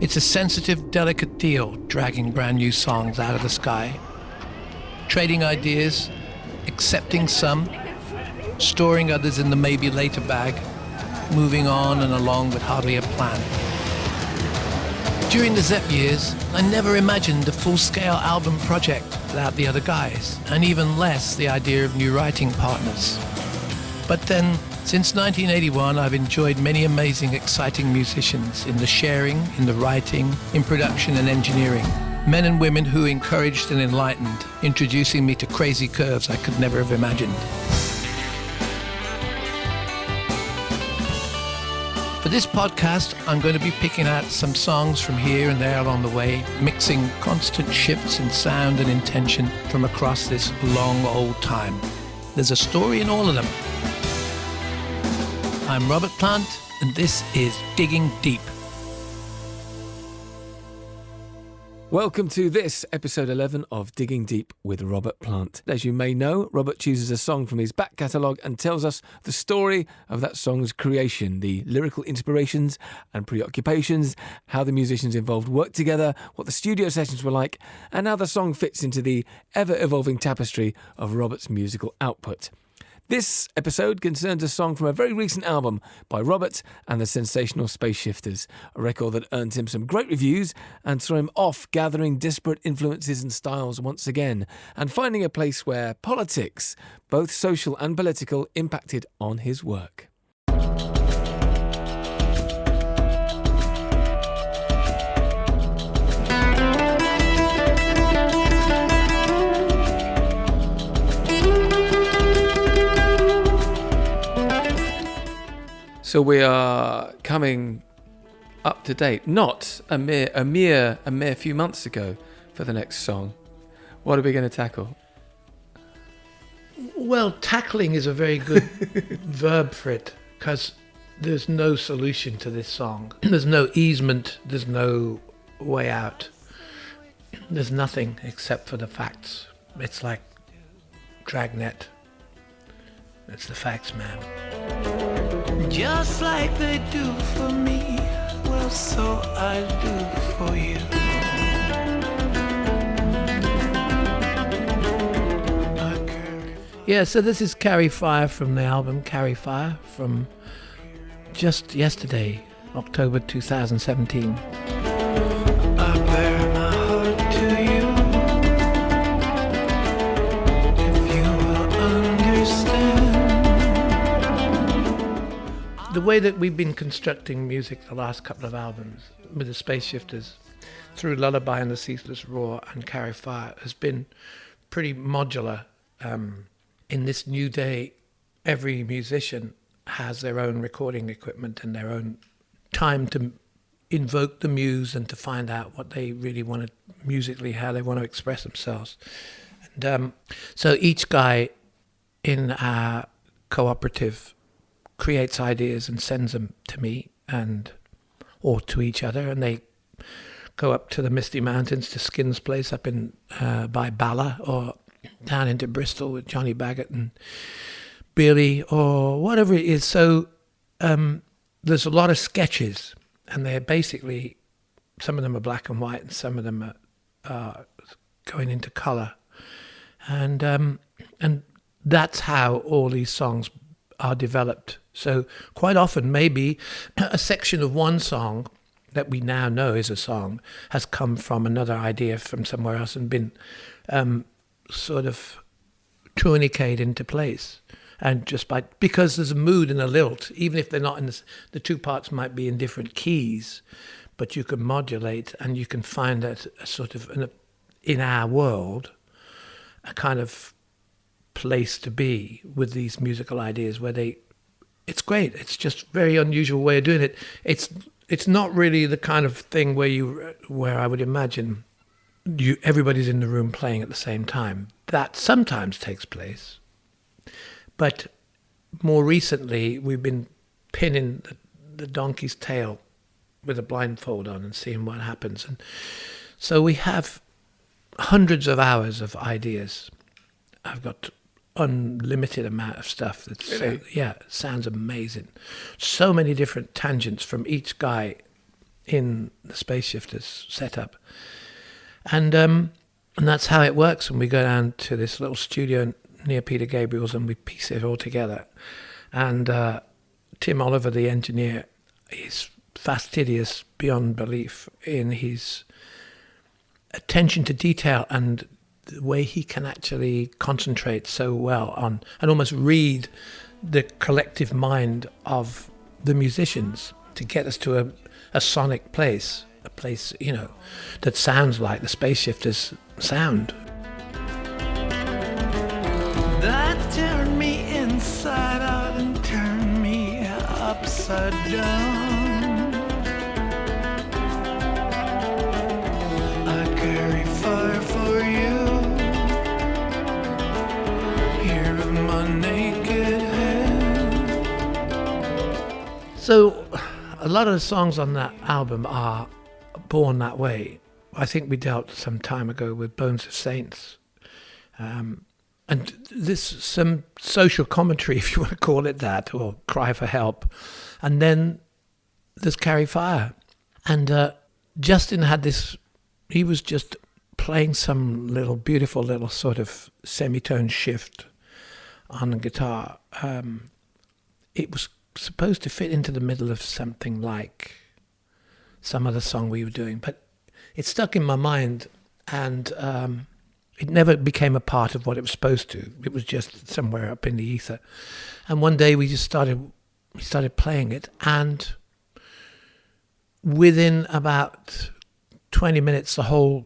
It's a sensitive, delicate deal, dragging brand new songs out of the sky, trading ideas, accepting some, storing others in the maybe later bag, moving on and along with hardly a plan. During the Zepp years, I never imagined a full-scale album project without the other guys, and even less the idea of new writing partners. But then, since 1981, I've enjoyed many amazing, exciting musicians in the sharing, in the writing, in production and engineering. Men and women who encouraged and enlightened, introducing me to crazy curves I could never have imagined. For this podcast, I'm going to be picking out some songs from here and there along the way, mixing constant shifts in sound and intention from across this long old time. There's a story in all of them. I'm Robert Plant, and this is Digging Deep. Welcome to this episode 11 of Digging Deep with Robert Plant. As you may know, Robert chooses a song from his back catalogue and tells us the story of that song's creation, the lyrical inspirations and preoccupations, how the musicians involved worked together, what the studio sessions were like, and how the song fits into the ever-evolving tapestry of Robert's musical output. This episode concerns a song from a very recent album by Robert and the Sensational Space Shifters, a record that earned him some great reviews and saw him off gathering disparate influences and styles once again, and finding a place where politics, both social and political, impacted on his work. So we are coming up to date, not a mere few months ago for the next song. What are we going to tackle? Well, tackling is a very good verb for it, because there's no solution to this song. There's no easement, there's no way out. There's nothing except for the facts. It's like Dragnet. It's the facts, man. Just like they do for me, well, so I do for you. Yeah, so this is Carry Fire from the album Carry Fire from just yesterday, October 2017. I bear my heart to you, if you will understand. The way that we've been constructing music the last couple of albums with the Space Shifters through Lullaby and the Ceaseless Roar and Carry Fire has been pretty modular. In this new day, every musician has their own recording equipment and their own time to invoke the muse and to find out what they really want to musically, how they want to express themselves. And so each guy in our cooperative creates ideas and sends them to me or to each other, and they go up to the Misty Mountains to Skin's place up in by Bala, or down into Bristol with Johnny Baggett and Billy, or whatever it is. So there's a lot of sketches, and they're basically, some of them are black and white and some of them are going into colour, and that's how all these songs are developed. So quite often, maybe a section of one song that we now know is a song has come from another idea from somewhere else and been sort of tourniqueted into place. And just because there's a mood and a lilt, even if they're not in the two parts might be in different keys, but you can modulate and you can find that a sort of, in our world, a kind of place to be with these musical ideas where it's great. It's just a very unusual way of doing it. It's not really the kind of thing where I would imagine everybody's in the room playing at the same time. That sometimes takes place, but more recently we've been pinning the donkey's tail with a blindfold on and seeing what happens. And so we have hundreds of hours of ideas. I've got unlimited amount of stuff that's really? Sounds amazing. So many different tangents from each guy in the Space Shifters setup. And that's how it works when we go down to this little studio near Peter Gabriel's and we piece it all together. And Tim Oliver, the engineer, is fastidious beyond belief in his attention to detail and the way he can actually concentrate so well on and almost read the collective mind of the musicians to get us to a sonic place, a place, you know, that sounds like the Space Shifters sound. That turned me inside out and turned me upside down. I carry fire for you here in my naked hand. So a lot of the songs on that album are born that way. I think we dealt some time ago with Bones of Saints. And this some social commentary, if you want to call it that, or cry for help. And then there's Carry Fire. And Justin had this, he was just playing some beautiful little sort of semitone shift on the guitar. It was supposed to fit into the middle of something like some other song we were doing, but it stuck in my mind, and it never became a part of what it was supposed to. It was just somewhere up in the ether. And one day we started playing it, and within about 20 minutes, the whole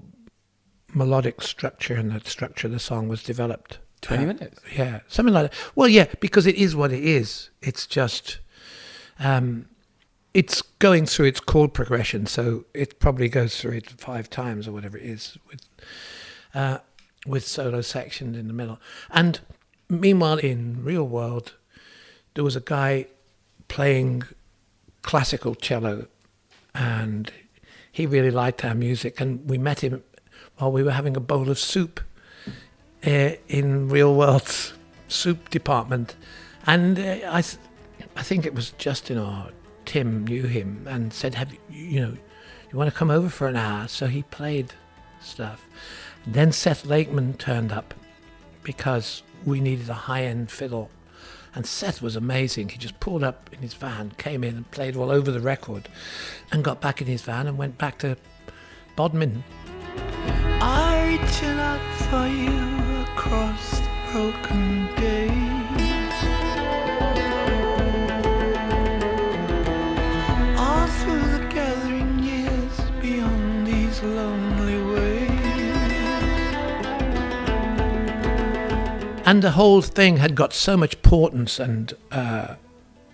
melodic structure and the structure of the song was developed. 20 minutes? Yeah, something like that. Well, yeah, because it is what it is. It's just, it's going through its chord progression, so it probably goes through it 5 times or whatever it is, with solo section in the middle. And meanwhile, in Real World, there was a guy playing classical cello, and he really liked our music, and we met him while we were having a bowl of soup in Real World's soup department. And I think it was Justin or Tim knew him and said, you want to come over for an hour? So he played stuff. Then Seth Lakeman turned up because we needed a high-end fiddle. And Seth was amazing. He just pulled up in his van, came in and played all over the record, and got back in his van and went back to Bodmin. I reaching out for you across the broken days, all through the gathering years, beyond these lonely ways. And the whole thing had got so much portents and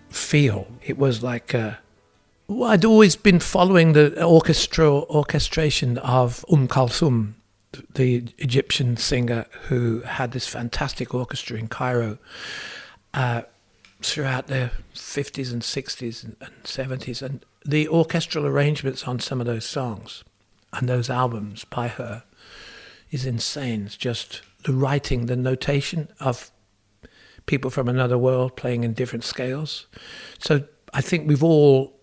feel. It was like I'd always been following the orchestration of Kulthum, the Egyptian singer who had this fantastic orchestra in Cairo throughout the 50s and 60s and 70s. And the orchestral arrangements on some of those songs and those albums by her is insane. It's just the writing, the notation of people from another world playing in different scales. So I think we've all,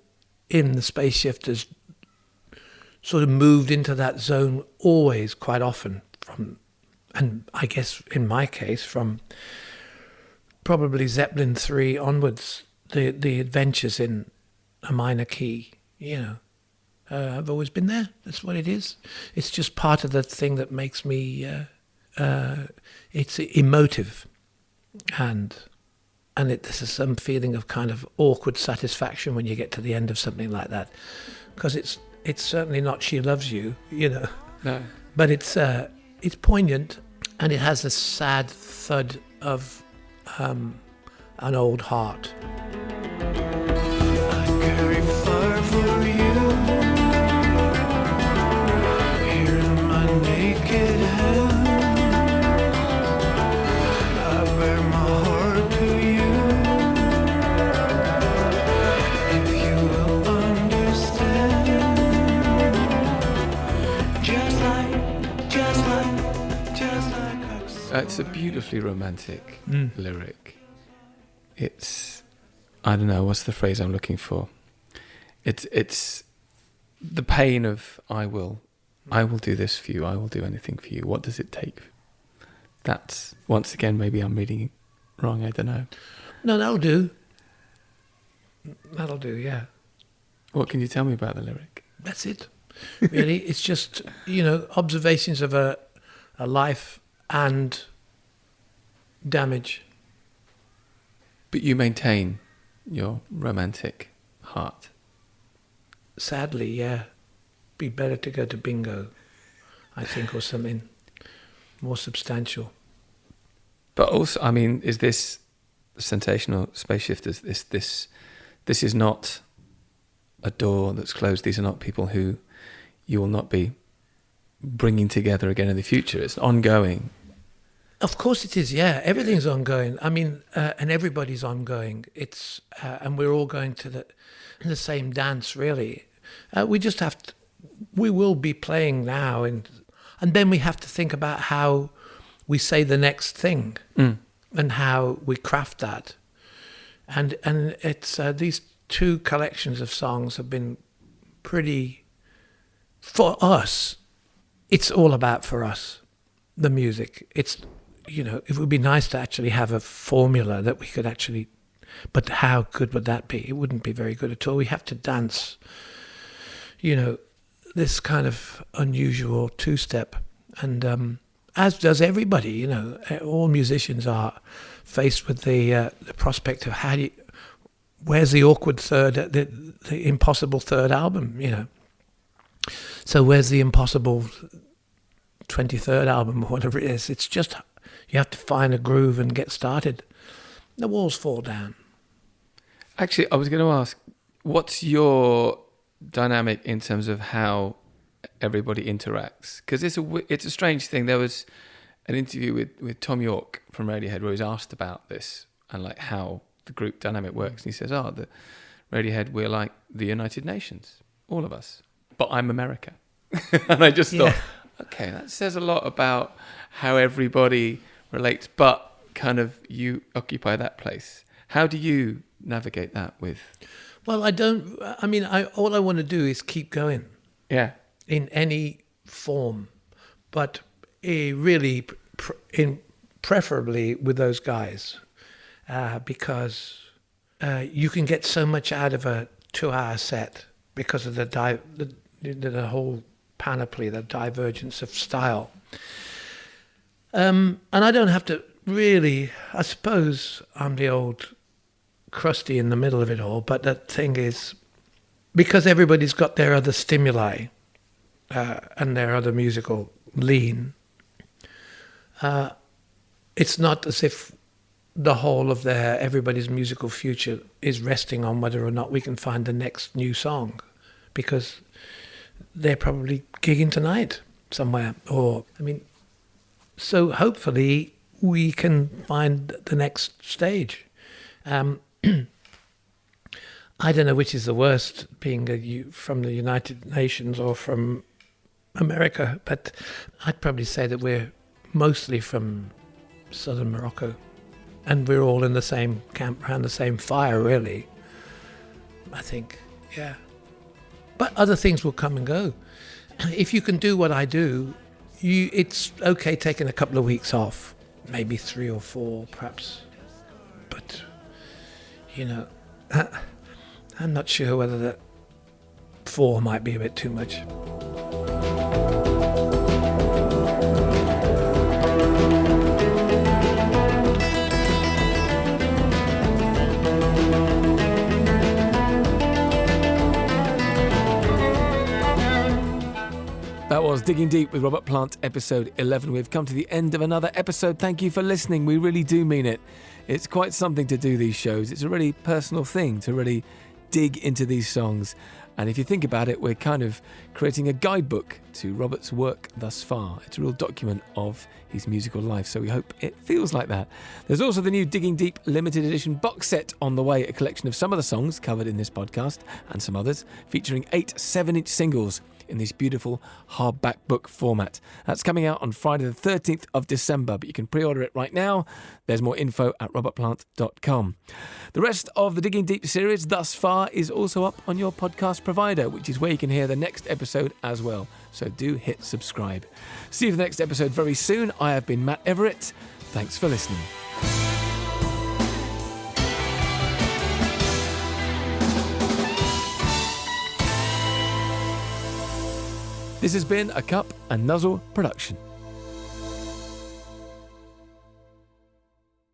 in the Space Shifters, sort of moved into that zone always, quite often, and I guess in my case, from probably Zeppelin 3 onwards, the adventures in a minor key, I've always been there. That's what it is. It's just part of the thing that makes me, it's emotive, and there's some feeling of kind of awkward satisfaction when you get to the end of something like that, because it's certainly not She Loves You, No. But it's poignant, and it has a sad thud of an old heart. I carry fire for you here in my naked hand. I bear my heart to you. If you will understand, just like It's a beautifully romantic lyric. It's, I don't know, what's the phrase I'm looking for? It's the pain of I will do this for you, I will do anything for you. What does it take? That's, once again, maybe I'm reading it wrong, I don't know. No, that'll do. That'll do, yeah. What can you tell me about the lyric? That's it. Really, it's just, observations of a life and damage. But you maintain your romantic heart. Sadly, yeah. Be better to go to bingo, I think, or something more substantial. But also, I mean, is this Sensational Space Shifters? This is not a door that's closed. These are not people who you will not be bringing together again in the future. It's ongoing. Of course it is, yeah. Everything's ongoing. I mean, and everybody's ongoing. It's and we're all going to the same dance, really. We just have to. We will be playing now, and then we have to think about how we say the next thing and how we craft that. And it's these two collections of songs have been pretty, for us, it's all about for us, the music. It's, it would be nice to actually have a formula that we could actually, but how good would that be? It wouldn't be very good at all. We have to dance, this kind of unusual two-step. And as does everybody, all musicians are faced with the prospect of where's the awkward third, the impossible third album, So where's the impossible 23rd album or whatever it is? It's just, you have to find a groove and get started. The walls fall down. Actually, I was going to ask, what's your dynamic in terms of how everybody interacts? Because it's a strange thing. There was an interview with Tom York from Radiohead where he was asked about this and like how the group dynamic works. And he says, the Radiohead, we're like the United Nations, all of us. But I'm America. And I just thought, okay, that says a lot about how everybody relates, but kind of you occupy that place. How do you navigate that with? Well, all I want to do is keep going. Yeah. In any form, but really preferably with those guys, because you can get so much out of a 2-hour set because of the whole panoply, the divergence of style. And I don't have to really, I suppose I'm the old crusty in the middle of it all, but the thing is, because everybody's got their other stimuli and their other musical lean, it's not as if the whole of everybody's musical future is resting on whether or not we can find the next new song, because they're probably gigging tonight somewhere. So hopefully we can find the next stage. I don't know which is the worst, being from the United Nations or from America, but I'd probably say that we're mostly from southern Morocco, and we're all in the same camp around the same fire, really. I think, yeah. But other things will come and go. If you can do what I do, it's okay taking a couple of weeks off, maybe 3 or 4 perhaps, but I'm not sure whether that 4 might be a bit too much. That was Digging Deep with Robert Plant, episode 11. We've come to the end of another episode. Thank you for listening. We really do mean it. It's quite something to do these shows. It's a really personal thing to really dig into these songs. And if you think about it, we're kind of creating a guidebook to Robert's work thus far. It's a real document of his musical life, so we hope it feels like that. There's also the new Digging Deep limited edition box set on the way, a collection of some of the songs covered in this podcast and some others, featuring 8 7-inch singles. in this beautiful hardback book format. That's coming out on Friday the 13th of December, but you can pre-order it right now. There's more info at robertplant.com. The rest of the Digging Deep series thus far is also up on your podcast provider, which is where you can hear the next episode as well. So do hit subscribe. See you for the next episode very soon. I have been Matt Everett. Thanks for listening. This has been a Cup and Nuzzle production.